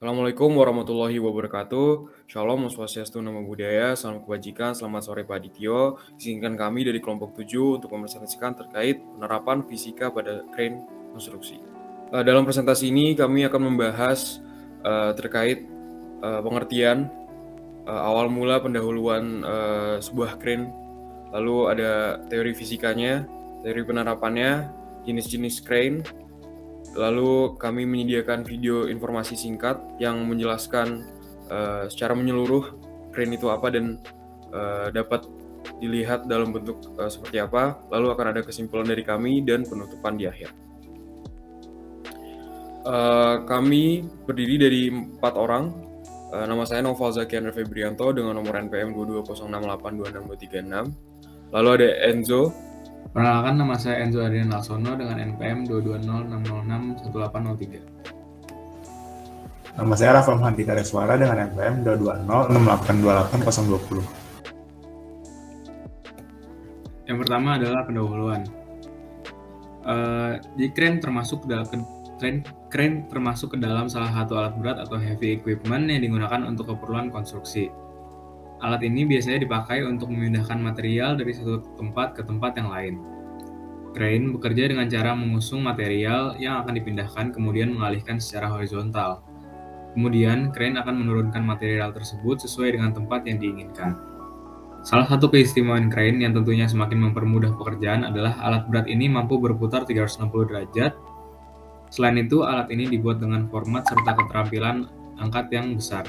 Assalamualaikum warahmatullahi wabarakatuh. Shalom, Om Swastiastu, Namo Buddhaya, salam kebajikan, selamat sore Pak Adityo. Izinkan kami dari kelompok 7 untuk mempresentasikan terkait penerapan fisika pada crane konstruksi. Dalam presentasi ini kami akan membahas terkait pengertian awal mula pendahuluan sebuah crane, lalu ada teori fisikanya, teori penerapannya, jenis-jenis crane. Lalu kami menyediakan video informasi singkat yang menjelaskan secara menyeluruh crane itu apa dan dapat dilihat dalam bentuk seperti apa. Lalu akan ada kesimpulan dari kami dan penutupan di akhir. Kami berdiri dari 4 orang. Nama saya Noval Zaki Andre Febrianto dengan nomor NPM 2206826236. Lalu ada Enzo. Perkenalkan, nama saya Enzo Adrian Laksono dengan NPM 22060611803. Nama saya Rafa Mahantika Reswara dengan NPM 22068288020. Yang pertama adalah pendahuluan. Di crane termasuk ke dalam salah satu alat berat atau heavy equipment yang digunakan untuk keperluan konstruksi. Alat ini biasanya dipakai untuk memindahkan material dari satu tempat ke tempat yang lain. Crane bekerja dengan cara mengusung material yang akan dipindahkan kemudian mengalihkan secara horizontal. Kemudian, crane akan menurunkan material tersebut sesuai dengan tempat yang diinginkan. Salah satu keistimewaan crane yang tentunya semakin mempermudah pekerjaan adalah alat berat ini mampu berputar 360 derajat. Selain itu, alat ini dibuat dengan format serta keterampilan angkat yang besar.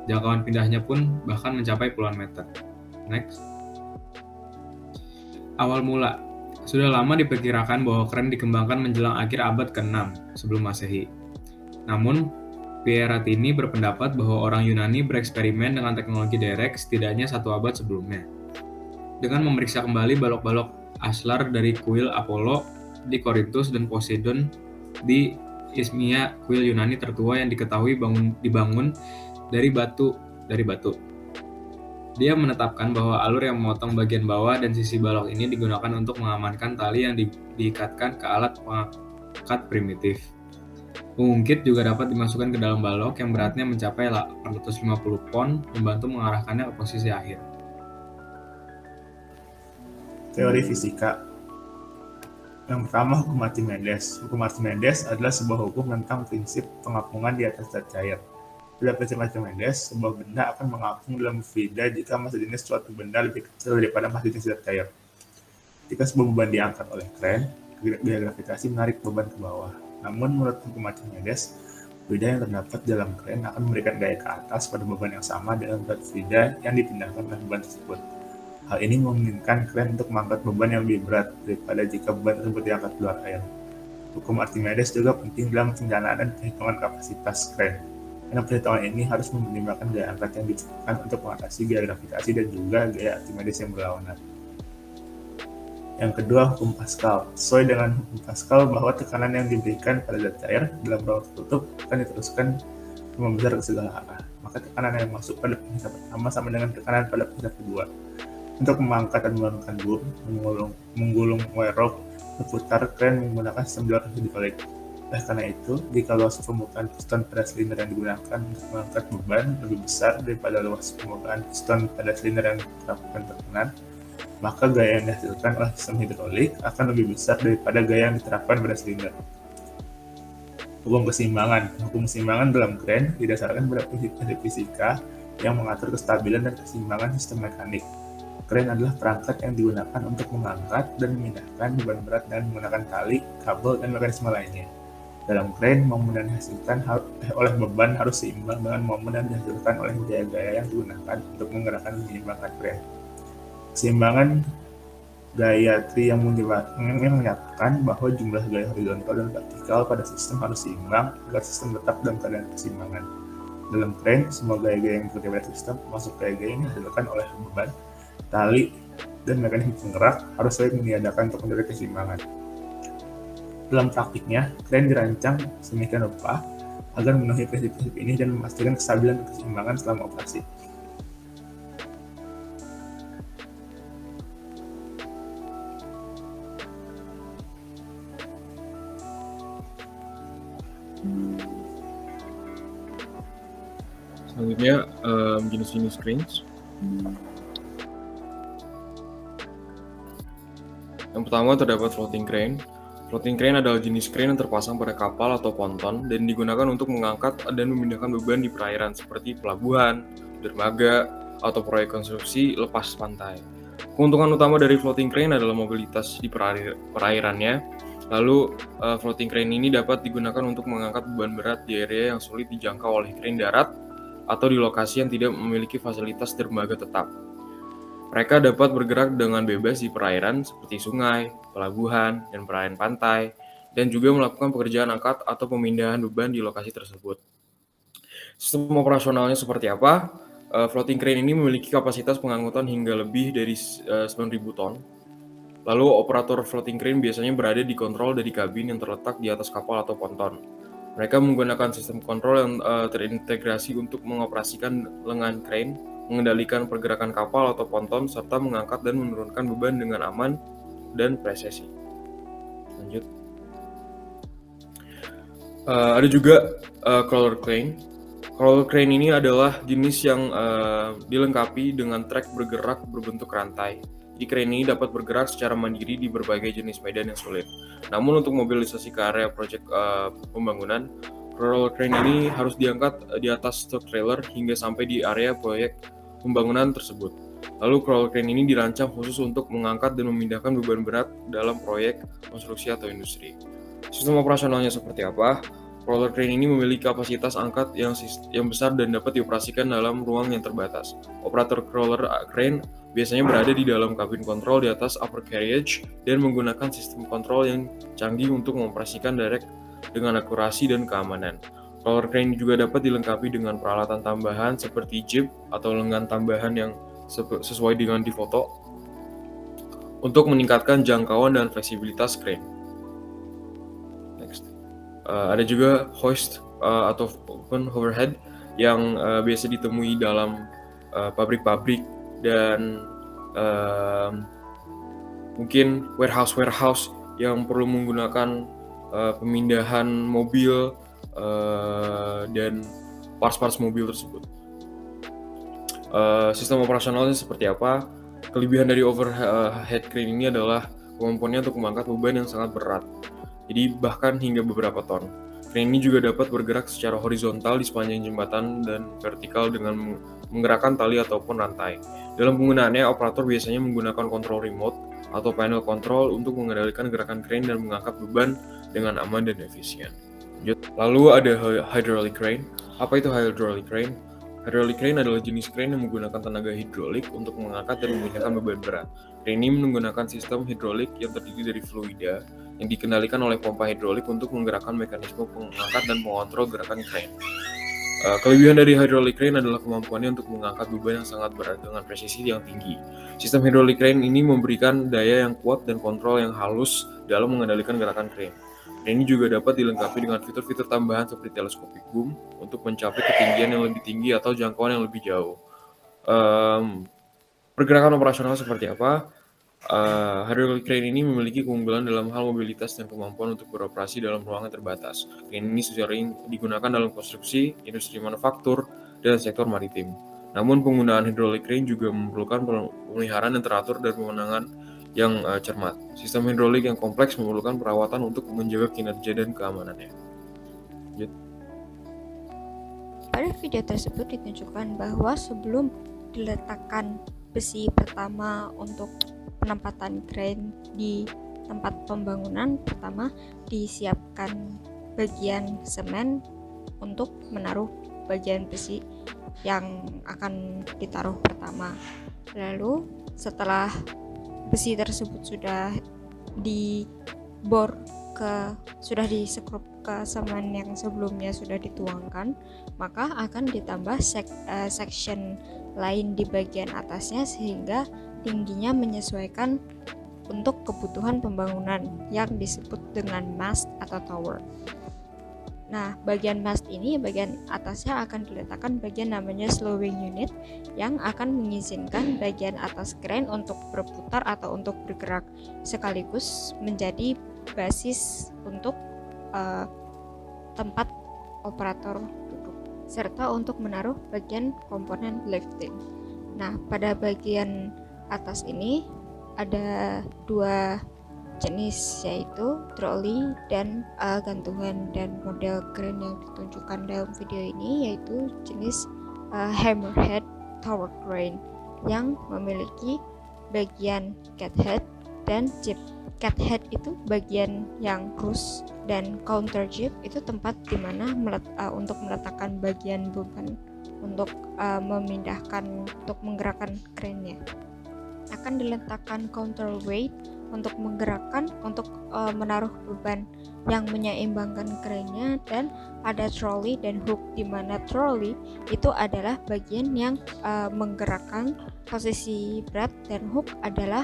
Jangkauan pindahnya pun bahkan mencapai puluhan meter. Next. Awal mula. Sudah lama diperkirakan bahwa crane dikembangkan menjelang akhir abad ke-6 sebelum Masehi. Namun, Pieratini berpendapat bahwa orang Yunani bereksperimen dengan teknologi derek setidaknya 1 abad sebelumnya. Dengan memeriksa kembali balok-balok aslar dari kuil Apollo di Korintus dan Poseidon di Isthmia, kuil Yunani tertua yang diketahui dibangun dari batu. Dia menetapkan bahwa alur yang memotong bagian bawah dan sisi balok ini digunakan untuk mengamankan tali yang diikatkan ke alat pengangkat primitif. Pengungkit juga dapat dimasukkan ke dalam balok yang beratnya mencapai 850 pon, membantu mengarahkannya ke posisi akhir. Teori fisika. Yang pertama, hukum Archimedes. Hukum Archimedes adalah sebuah hukum tentang prinsip pengapungan di atas zat cair. Pada prinsip Archimedes, sebuah benda akan mengapung dalam fluida jika massa jenis suatu benda lebih kecil daripada massa jenis zat cair. Jika sebuah beban diangkat oleh crane, gaya gravitasi menarik beban ke bawah. Namun, menurut hukum Archimedes, fluida yang terdapat dalam crane akan memberikan gaya ke atas pada beban yang sama dengan berat fluida yang dipindahkan oleh beban tersebut. Hal ini memungkinkan crane untuk mengangkat beban yang lebih berat daripada jika beban tersebut diangkat keluar air. Hukum Archimedes juga penting dalam perencanaan dan perhitungan kapasitas crane. Karena perhitungan ini harus mempertimbangkan gaya angkat yang dibutuhkan untuk mengatasi gaya gravitasi dan juga gaya Archimedes yang berlawanan. Yang kedua, hukum Pascal. Sesuai dengan hukum Pascal bahwa tekanan yang diberikan pada zat cair dalam ruang tertutup akan diteruskan membesar ke segala arah. Maka tekanan yang masuk pada pemisah pertama sama dengan tekanan pada pemisah kedua. Untuk mengangkat dan menurunkan boom, menggulung wire rope, berputar crane menggunakan sistem jalur hidrolik. Oleh karena itu, jika luas permukaan piston pada silinder yang digunakan untuk mengangkat beban lebih besar daripada luas permukaan piston pada silinder yang diterapkan tekanan, maka gaya yang dihasilkan oleh sistem hidrolik akan lebih besar daripada gaya yang diterapkan pada silinder. Hukum keseimbangan. Hukum keseimbangan dalam crane didasarkan pada prinsip fisika yang mengatur kestabilan dan keseimbangan sistem mekanik. Crane adalah perangkat yang digunakan untuk mengangkat dan memindahkan beban berat dengan menggunakan tali, kabel, dan mekanisme lainnya. Dalam crane, momen yang dihasilkan oleh beban harus seimbang dengan momen yang dihasilkan oleh gaya-gaya yang digunakan untuk menggerakkan dan menyeimbangkan crane. Keseimbangan gaya tri yang menyatakan bahwa jumlah gaya horizontal dan vertikal pada sistem harus seimbang agar sistem tetap dalam keadaan keseimbangan. Dalam crane, semua gaya-gaya yang bekerja pada sistem, termasuk gaya-gaya yang dihasilkan oleh beban, tali, dan mekanisme penggerak harus saling meniadakan untuk menjaga keseimbangan. Dalam praktiknya, crane dirancang sedemikian rupa agar memenuhi prinsip-prinsip ini dan memastikan kestabilan dan keseimbangan selama operasi. Selanjutnya jenis-jenis cranes. Yang pertama terdapat floating crane. Floating crane adalah jenis crane yang terpasang pada kapal atau ponton dan digunakan untuk mengangkat dan memindahkan beban di perairan seperti pelabuhan, dermaga, atau proyek konstruksi lepas pantai. Keuntungan utama dari floating crane adalah mobilitas di perairannya. Lalu, floating crane ini dapat digunakan untuk mengangkat beban berat di area yang sulit dijangkau oleh crane darat atau di lokasi yang tidak memiliki fasilitas dermaga tetap. Mereka dapat bergerak dengan bebas di perairan seperti sungai, pelabuhan, dan perairan pantai, dan juga melakukan pekerjaan angkat atau pemindahan beban di lokasi tersebut. Sistem operasionalnya seperti apa? Floating crane ini memiliki kapasitas pengangkutan hingga lebih dari 9.000 ton. Lalu operator floating crane biasanya berada di kontrol dari kabin yang terletak di atas kapal atau ponton. Mereka menggunakan sistem kontrol yang terintegrasi untuk mengoperasikan lengan crane, mengendalikan pergerakan kapal atau ponton, serta mengangkat dan menurunkan beban dengan aman dan presisi. Lanjut. Ada juga crawler crane. Crawler crane ini adalah jenis yang dilengkapi dengan trek bergerak berbentuk rantai. Jadi crane ini dapat bergerak secara mandiri di berbagai jenis medan yang sulit. Namun untuk mobilisasi ke area proyek pembangunan, crawler crane ini harus diangkat di atas truk trailer hingga sampai di area proyek pembangunan tersebut. Lalu crawler crane ini dirancang khusus untuk mengangkat dan memindahkan beban berat dalam proyek konstruksi atau industri. Sistem operasionalnya seperti apa? Crawler crane ini memiliki kapasitas angkat yang besar dan dapat dioperasikan dalam ruang yang terbatas. Operator crawler crane biasanya berada di dalam kabin kontrol di atas upper carriage dan menggunakan sistem kontrol yang canggih untuk mengoperasikan derek dengan akurasi dan keamanan. Crawler crane juga dapat dilengkapi dengan peralatan tambahan seperti jib atau lengan tambahan yang sesuai dengan di foto untuk meningkatkan jangkauan dan fleksibilitas crane. Next. Ada juga hoist atau open overhead yang biasa ditemui dalam pabrik-pabrik dan mungkin warehouse yang perlu menggunakan pemindahan mobil dan parts-parts mobil tersebut. Sistem operasionalnya seperti apa? Kelebihan dari overhead crane ini adalah kemampuannya untuk mengangkat beban yang sangat berat, jadi bahkan hingga beberapa ton. Crane ini juga dapat bergerak secara horizontal di sepanjang jembatan dan vertikal dengan menggerakkan tali ataupun rantai. Dalam penggunaannya, operator biasanya menggunakan kontrol remote atau panel control untuk mengendalikan gerakan crane dan mengangkat beban dengan aman dan efisien. Lalu ada hydraulic crane. Apa itu hydraulic crane? Hydraulic crane adalah jenis crane yang menggunakan tenaga hidrolik untuk mengangkat dan memindahkan beban berat. Crane ini menggunakan sistem hidrolik yang terdiri dari fluida yang dikendalikan oleh pompa hidrolik untuk menggerakkan mekanisme pengangkat dan mengontrol gerakan crane. Kelebihan dari hydraulic crane adalah kemampuannya untuk mengangkat beban yang sangat berat dengan presisi yang tinggi. Sistem hydraulic crane ini memberikan daya yang kuat dan kontrol yang halus dalam mengendalikan gerakan crane. Crane ini juga dapat dilengkapi dengan fitur-fitur tambahan seperti telescopic boom untuk mencapai ketinggian yang lebih tinggi atau jangkauan yang lebih jauh. Pergerakan operasional seperti apa? Hydraulic crane ini memiliki keunggulan dalam hal mobilitas dan kemampuan untuk beroperasi dalam ruangan terbatas. Crane ini sering digunakan dalam konstruksi, industri manufaktur, dan sektor maritim. Namun penggunaan hydraulic crane juga memerlukan pemeliharaan yang teratur dan pemenangan yang cermat. Sistem hidrolik yang kompleks memerlukan perawatan untuk menjaga kinerja dan keamanannya. Pada video tersebut ditunjukkan bahwa sebelum diletakkan besi pertama untuk penempatan crane di tempat pembangunan, pertama disiapkan bagian semen untuk menaruh bagian besi yang akan ditaruh pertama. Lalu setelah besi tersebut sudah sudah disekrup ke semen yang sebelumnya sudah dituangkan, maka akan ditambah section lain di bagian atasnya sehingga tingginya menyesuaikan untuk kebutuhan pembangunan yang disebut dengan mast atau tower. Nah, bagian mast ini, bagian atasnya akan diletakkan bagian namanya slowing unit yang akan mengizinkan bagian atas crane untuk berputar atau untuk bergerak, sekaligus menjadi basis untuk tempat operator duduk serta untuk menaruh bagian komponen lifting. Nah, pada bagian atas ini ada dua jenis, yaitu trolley dan gantungan, dan model crane yang ditunjukkan dalam video ini yaitu jenis hammerhead tower crane yang memiliki bagian cathead dan jib. Cathead itu bagian yang cruise, dan counter jib itu tempat dimana untuk meletakkan bagian beban untuk memindahkan, untuk menggerakkan crane-nya. Akan diletakkan counterweight untuk menggerakkan, untuk menaruh beban yang menyeimbangkan crane-nya, dan ada trolley dan hook, di mana trolley itu adalah bagian yang menggerakkan posisi berat, dan hook adalah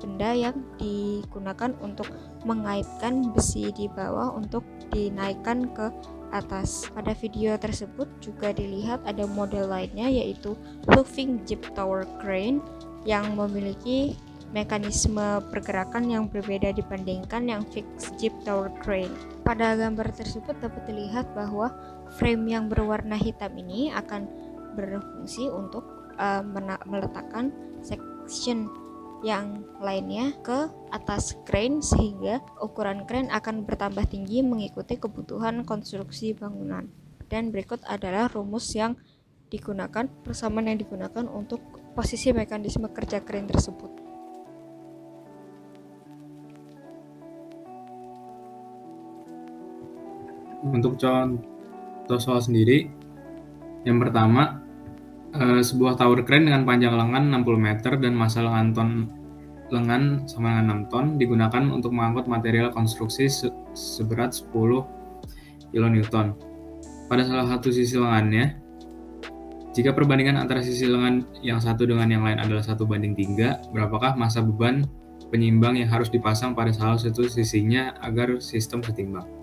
benda yang digunakan untuk mengaitkan besi di bawah untuk dinaikkan ke atas. Pada video tersebut juga dilihat ada model lainnya, yaitu moving jib tower crane yang memiliki mekanisme pergerakan yang berbeda dibandingkan yang fixed jib tower crane. Pada gambar tersebut dapat dilihat bahwa frame yang berwarna hitam ini akan berfungsi untuk meletakkan section yang lainnya ke atas crane, sehingga ukuran crane akan bertambah tinggi mengikuti kebutuhan konstruksi bangunan. Dan berikut adalah rumus yang digunakan, persamaan yang digunakan untuk posisi mekanisme kerja crane tersebut. Untuk contoh soal sendiri, yang pertama, sebuah tower crane dengan panjang lengan 60 meter dan massa lengan sama dengan 6 ton digunakan untuk mengangkut material konstruksi seberat 10 kN. Pada salah satu sisi lengannya, jika perbandingan antara sisi lengan yang satu dengan yang lain adalah 1:3, berapakah massa beban penyimbang yang harus dipasang pada salah satu sisinya agar sistem setimbang?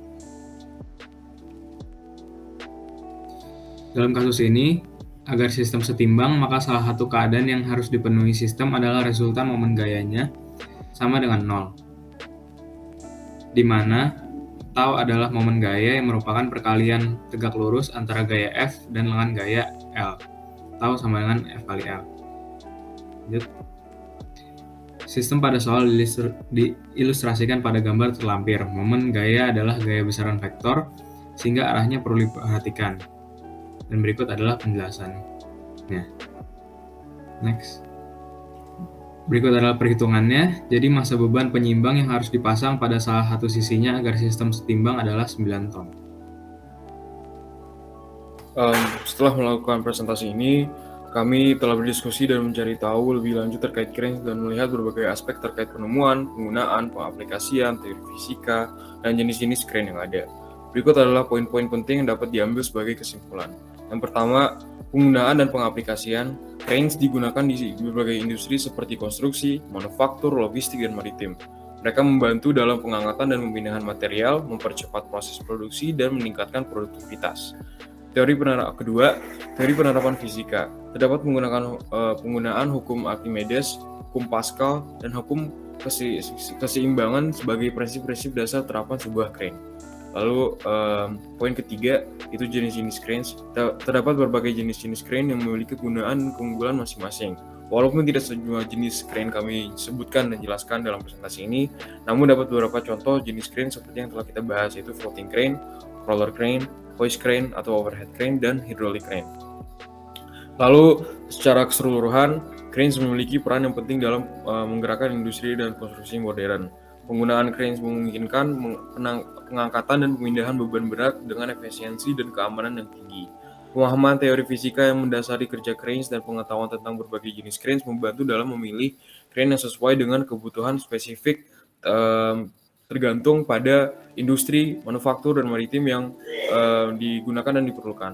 Dalam kasus ini, agar sistem setimbang, maka salah satu keadaan yang harus dipenuhi sistem adalah resultan momen gayanya sama dengan 0, di mana tau adalah momen gaya yang merupakan perkalian tegak lurus antara gaya F dan lengan gaya L. Tau sama dengan F kali L. Lanjut. Sistem pada soal diilustrasikan pada gambar terlampir. Momen gaya adalah gaya besaran vektor, sehingga arahnya perlu diperhatikan. Dan berikut adalah penjelasannya. Next. Berikut adalah perhitungannya. Jadi massa beban penyimbang yang harus dipasang pada salah satu sisinya agar sistem setimbang adalah 9 ton. Setelah melakukan presentasi ini, kami telah berdiskusi dan mencari tahu lebih lanjut terkait crane dan melihat berbagai aspek terkait penemuan, penggunaan, pengaplikasian, teori fisika, dan jenis-jenis crane yang ada. Berikut adalah poin-poin penting yang dapat diambil sebagai kesimpulan. Yang pertama, penggunaan dan pengaplikasian. Cranes digunakan di berbagai industri seperti konstruksi, manufaktur, logistik, dan maritim. Mereka membantu dalam pengangkatan dan pemindahan material, mempercepat proses produksi, dan meningkatkan produktivitas. Teori penerapan fisika. Terdapat penggunaan hukum Archimedes, hukum Pascal, dan hukum keseimbangan sebagai prinsip-prinsip dasar terapan sebuah crane. Lalu poin ketiga itu jenis-jenis cranes. Terdapat berbagai jenis-jenis crane yang memiliki kegunaan dan keunggulan masing-masing. Walaupun tidak semua jenis crane kami sebutkan dan jelaskan dalam presentasi ini, namun dapat beberapa contoh jenis crane seperti yang telah kita bahas, yaitu floating crane, roller crane, hoist crane atau overhead crane, dan hydraulic crane. Lalu secara keseluruhan, cranes memiliki peran yang penting dalam menggerakkan industri dan konstruksi modern. Penggunaan cranes memungkinkan pengangkatan dan pemindahan beban berat dengan efisiensi dan keamanan yang tinggi. Pemahaman teori fisika yang mendasari kerja cranes dan pengetahuan tentang berbagai jenis cranes membantu dalam memilih crane yang sesuai dengan kebutuhan spesifik tergantung pada industri, manufaktur, dan maritim yang digunakan dan diperlukan.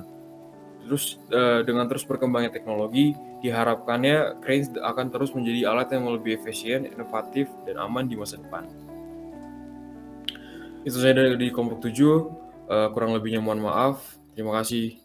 Terus dengan terus berkembangnya teknologi, diharapkannya cranes akan terus menjadi alat yang lebih efisien, inovatif, dan aman di masa depan. Itu saja dari kelompok 7, kurang lebihnya mohon maaf. Terima kasih.